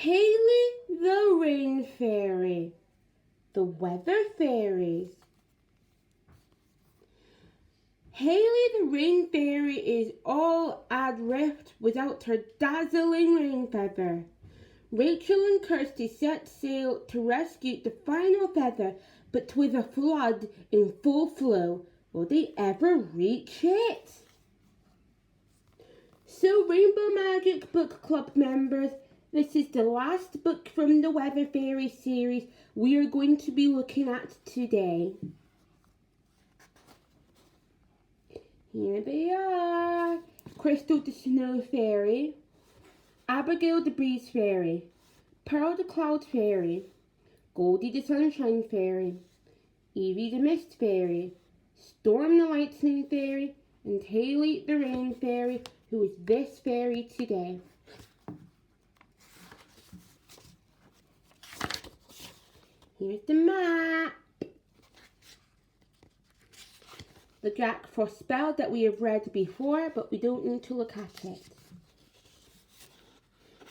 Hayley the Rain Fairy, the Wether Fairies. Hayley the Rain Fairy is all adrift without her dazzling rain feather. Rachel and Kirsty set sail to rescue the final feather, but with a flood in full flow, will they ever reach it? So, Rainbow Magic Book Club members, this is the last book from the Wether Fairy series we are going to be looking at today. Here they are. Crystal the Snow Fairy, Abigail the Breeze Fairy, Pearl the Cloud Fairy, Goldie the Sunshine Fairy, Evie the Mist Fairy, Storm the Lightning Fairy, and Hayley the Rain Fairy, who is this fairy today. Here's the map. The Jack Frost spell that we have read before, but we don't need to look at it.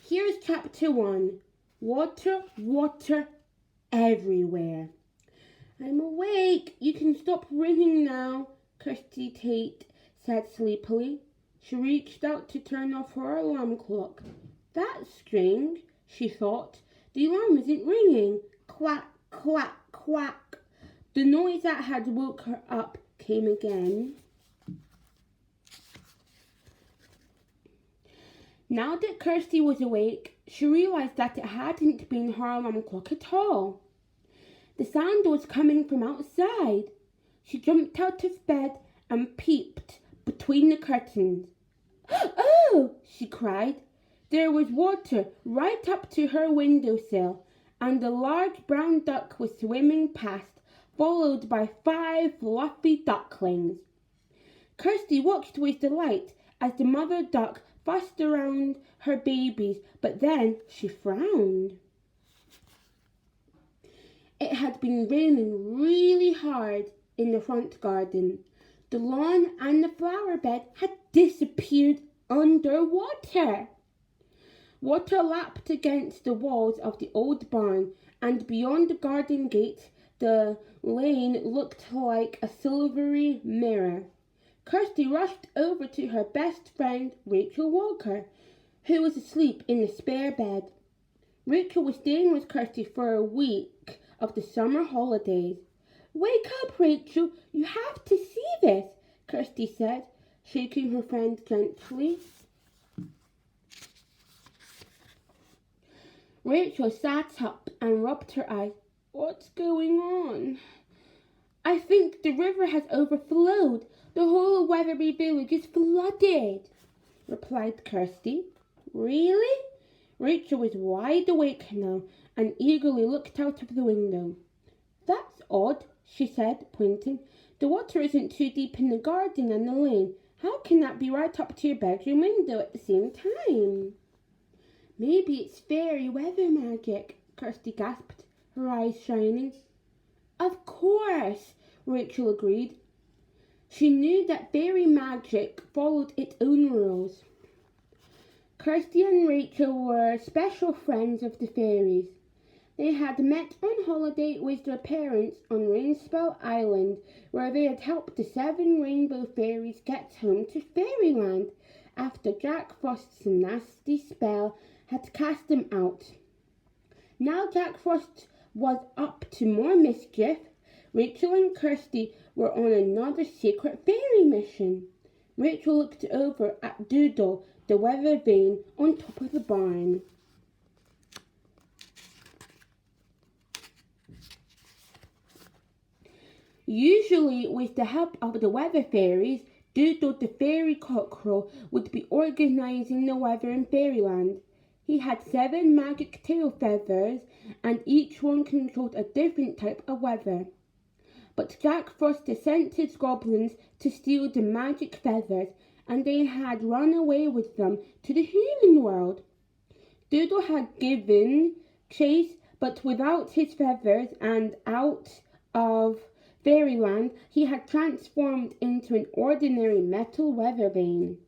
Here's chapter 1. Water, water everywhere. I'm awake. You can stop ringing now, Kirsty Tate said sleepily. She reached out to turn off her alarm clock. That's strange, she thought. The alarm isn't ringing. Quack, quack, quack. The noise that had woke her up came again. Now that Kirsty was awake, she realised that it hadn't been her alarm clock at all. The sound was coming from outside. She jumped out of bed and peeped between the curtains. "Oh!" she cried. There was water right up to her windowsill, and a large brown duck was swimming past, followed by 5 fluffy ducklings. Kirsty watched with delight as the mother duck fussed around her babies, but then she frowned. It had been raining really hard in the front garden. The lawn and the flower bed had disappeared under water. Water lapped against the walls of the old barn, and beyond the garden gate, the lane looked like a silvery mirror. Kirsty rushed over to her best friend, Rachel Walker, who was asleep in the spare bed. Rachel was staying with Kirsty for a week of the summer holidays. "Wake up, Rachel, you have to see this," Kirsty said, shaking her friend gently. Rachel sat up and rubbed her eyes. "What's going on?" "I think the river has overflowed. The whole Weatherby village is flooded," replied Kirsty. "Really?" Rachel was wide awake now and eagerly looked out of the window. "That's odd," she said, pointing. "The water isn't too deep in the garden and the lane. How can that be right up to your bedroom window at the same time?" "Maybe it's fairy weather magic," Kirsty gasped, her eyes shining. "Of course," Rachel agreed. She knew that fairy magic followed its own rules. Kirsty and Rachel were special friends of the fairies. They had met on holiday with their parents on Rainspell Island, where they had helped the 7 rainbow fairies get home to fairyland after Jack Frost's nasty spell had cast them out. Now Jack Frost was up to more mischief. Rachel and Kirsty were on another secret fairy mission. Rachel looked over at Doodle, the weather vane on top of the barn. Usually, with the help of the weather fairies, Doodle the fairy cockerel would be organising the weather in fairyland. He had 7 magic tail feathers, and each one controlled a different type of weather. But Jack Frost had sent his goblins to steal the magic feathers, and they had run away with them to the human world. Doodle had given chase, but without his feathers, and out of fairyland, he had transformed into an ordinary metal weather vane.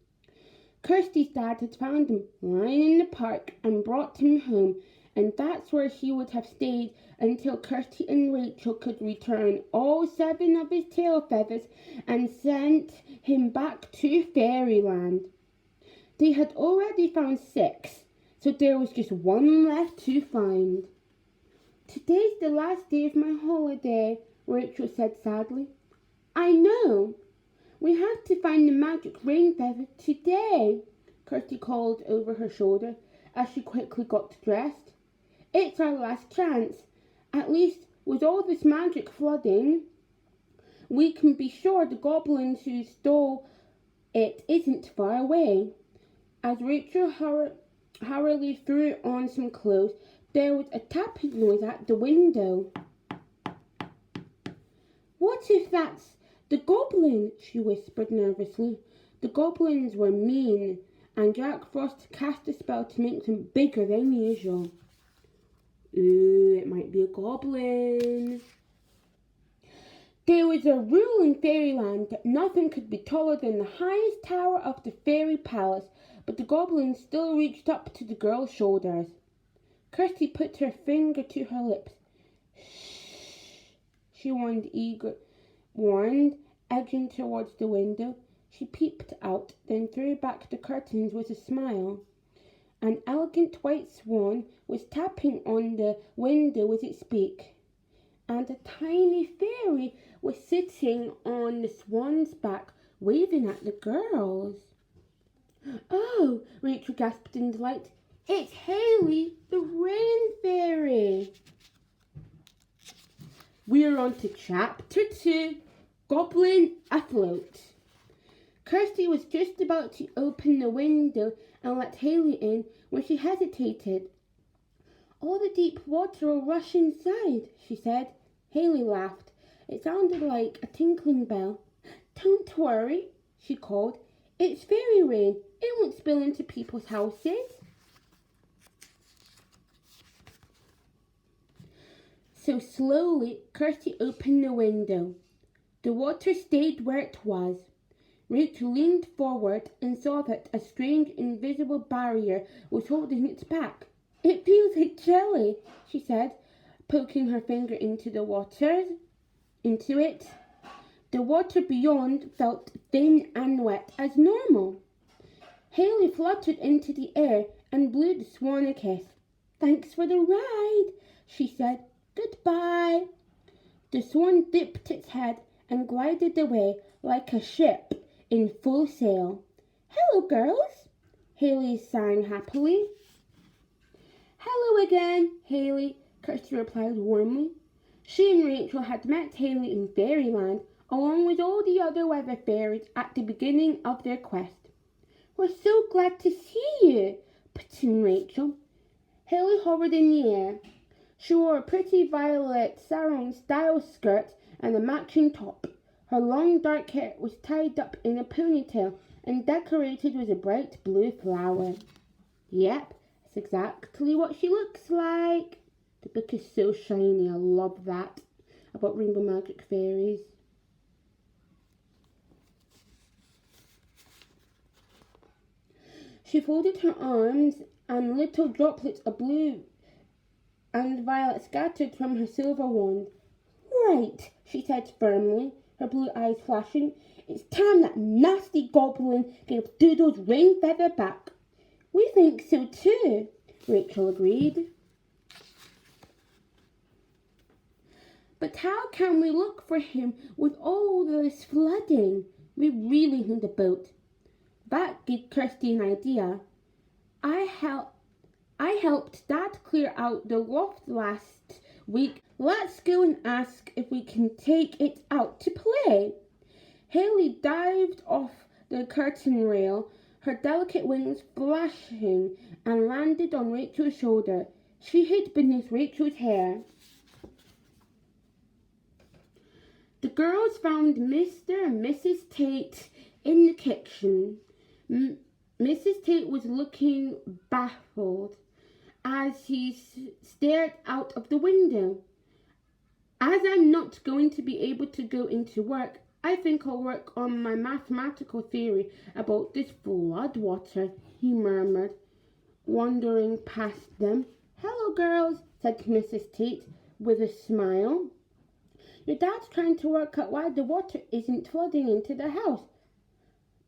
Kirsty's dad had found him lying in the park and brought him home, and that's where he would have stayed until Kirsty and Rachel could return all 7 of his tail feathers and sent him back to fairyland. They had already found 6, so there was just 1 left to find. "Today's the last day of my holiday," Rachel said sadly. "I know. We have to find the magic rain feather today," Kirsty called over her shoulder as she quickly got dressed. "It's our last chance. At least, with all this magic flooding, we can be sure the goblin who stole it isn't far away." As Rachel hurriedly threw on some clothes, there was a tapping noise at the window. "What if that's the goblin?" she whispered nervously. The goblins were mean, and Jack Frost cast a spell to make them bigger than usual. Ooh, it might be a goblin. There was a rule in fairyland that nothing could be taller than the highest tower of the fairy palace, but the goblin still reached up to the girl's shoulders. Kirsty put her finger to her lips. "Shh," she warned, edging towards the window. She peeped out, then threw back the curtains with a smile. An elegant white swan was tapping on the window with its beak, and a tiny fairy was sitting on the swan's back, waving at the girls. "Oh," Rachel gasped in delight, "it's Hayley the Rain Fairy." We're on to chapter 2, Goblin Afloat. Kirsty was just about to open the window and let Hayley in when she hesitated. "All the deep water will rush inside," she said. Hayley laughed. It sounded like a tinkling bell. "Don't worry," she called. "It's fairy rain. It won't spill into people's houses." So slowly, Kirsty opened the window. The water stayed where it was. Rachel leaned forward and saw that a strange invisible barrier was holding it back. "It feels like jelly," she said, poking her finger into it. The water beyond felt thin and wet as normal. Hayley fluttered into the air and blew the swan a kiss. "Thanks for the ride," she said. "Goodbye." The swan dipped its head and glided away like a ship in full sail. "Hello, girls," Hayley sang happily. "Hello again, Hayley," Kirsty replied warmly. She and Rachel had met Hayley in fairyland, along with all the other weather fairies at the beginning of their quest. "We're so glad to see you," put in Rachel. Hayley hovered in the air. She wore a pretty violet sarong-style skirt and a matching top. Her long dark hair was tied up in a ponytail and decorated with a bright blue flower. Yep, that's exactly what she looks like. The book is so shiny, I love that, about rainbow magic fairies. She folded her arms, and little droplets of blue and violet scattered from her silver wand. "Right," she said firmly, her blue eyes flashing. "It's time that nasty goblin gave Doodle's rain feather back." "We think so too," Rachel agreed. "But how can we look for him with all this flooding? We really need a boat." That gave Kirsty an idea. I helped Dad clear out the loft last week. Let's go and ask if we can take it out to play." Hayley dived off the curtain rail, her delicate wings flashing, and landed on Rachel's shoulder. She hid beneath Rachel's hair. The girls found Mr. and Mrs. Tate in the kitchen. Mrs. Tate was looking baffled as he stared out of the window. "As I'm not going to be able to go into work, I think I'll work on my mathematical theory about this flood water, he murmured, wandering past them. Hello, girls, said Mrs. Tate with a smile. Your dad's trying to work out why the water isn't flooding into the house.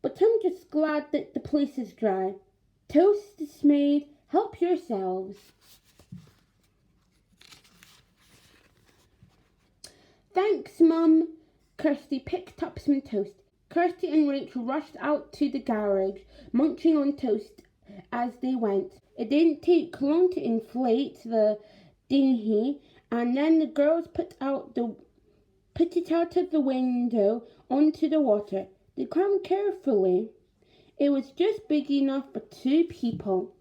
But I'm just glad that the place is dry. Toast is made. Help yourselves. Thanks, Mum. Kirsty picked up some toast. Kirsty and Rachel rushed out to the garage, munching on toast as they went. It didn't take long to inflate the dinghy, and then the girls put it out of the window onto the water. They climbed carefully. It was just big enough for 2 people.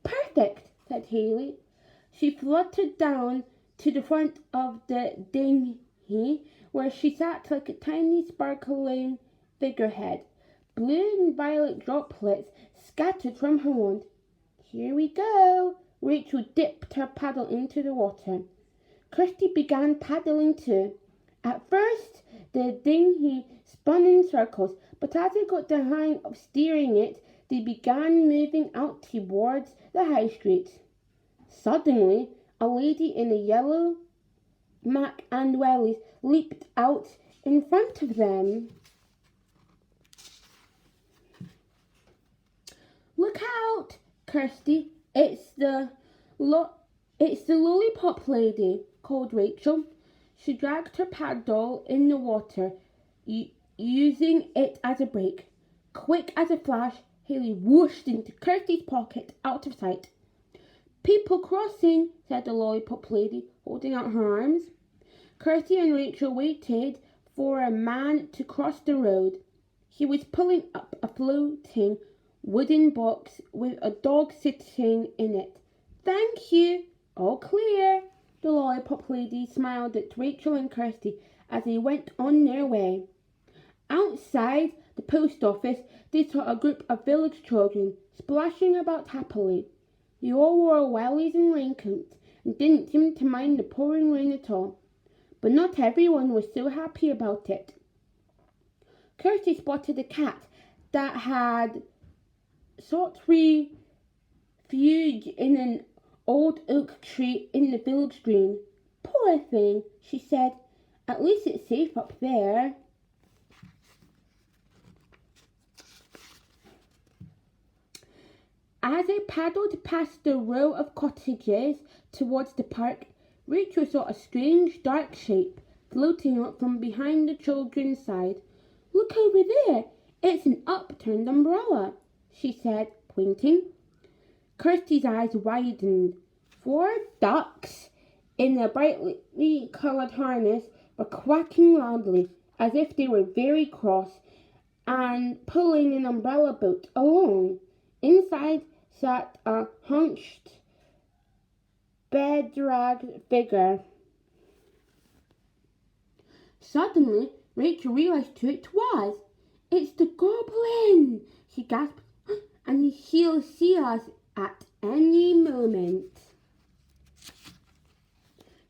Perfect, said Hayley. She fluttered down to the front of the dinghy, where she sat like a tiny sparkling figurehead. Blue and violet droplets scattered from her wand. Here we go. Rachel dipped her paddle into the water. Kirsty began paddling too. At first, the dinghy spun in circles, but as they got the hang of steering it, they began moving out towards the high street. Suddenly, a lady in a yellow mac and wellies leaped out in front of them. Look out, Kirsty! It's the lollipop lady, called Rachel. She dragged her paddle in the water, using it as a brake. Quick as a flash, Hayley whooshed into Kirsty's pocket, out of sight. People crossing, said the lollipop lady, holding out her arms. Kirsty and Rachel waited for a man to cross the road. He was pulling up a floating wooden box with a dog sitting in it. Thank you. All clear. The lollipop lady smiled at Rachel and Kirsty as they went on their way. Outside the post office, they saw a group of village children splashing about happily. They all wore wellies and raincoats and didn't seem to mind the pouring rain at all. But not everyone was so happy about it. Kirsty spotted a cat that had sought refuge in an old oak tree in the village green. Poor thing, she said. At least it's safe up there. As they paddled past the row of cottages towards the park, Rachel saw a strange dark shape floating up from behind the children's side. Look over there. It's an upturned umbrella, she said, pointing. Kirsty's eyes widened. 4 ducks in a brightly coloured harness were quacking loudly, as if they were very cross, and pulling an umbrella boat along. Inside sat a hunched, bedraggled figure. Suddenly, Rachel realised who it was. It's the goblin, she gasped, and he'll see us at any moment.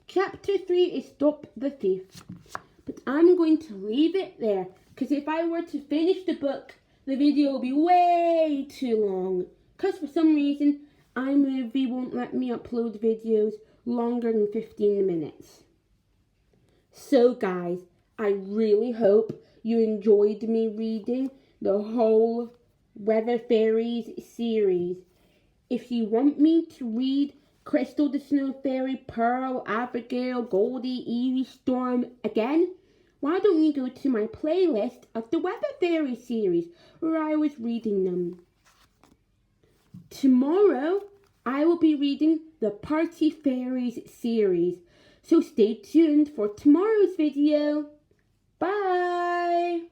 Chapter 3 is Stop the Thief. But I'm going to leave it there, because if I were to finish the book, the video will be way too long. Because for some reason, iMovie won't let me upload videos longer than 15 minutes. So guys, I really hope you enjoyed me reading the whole Wether Fairies series. If you want me to read Crystal the Snow Fairy, Pearl, Abigail, Goldie, Evie, Storm again, why don't you go to my playlist of the Wether Fairy series where I was reading them. Tomorrow, I will be reading the Party Fairies series, so stay tuned for tomorrow's video. Bye!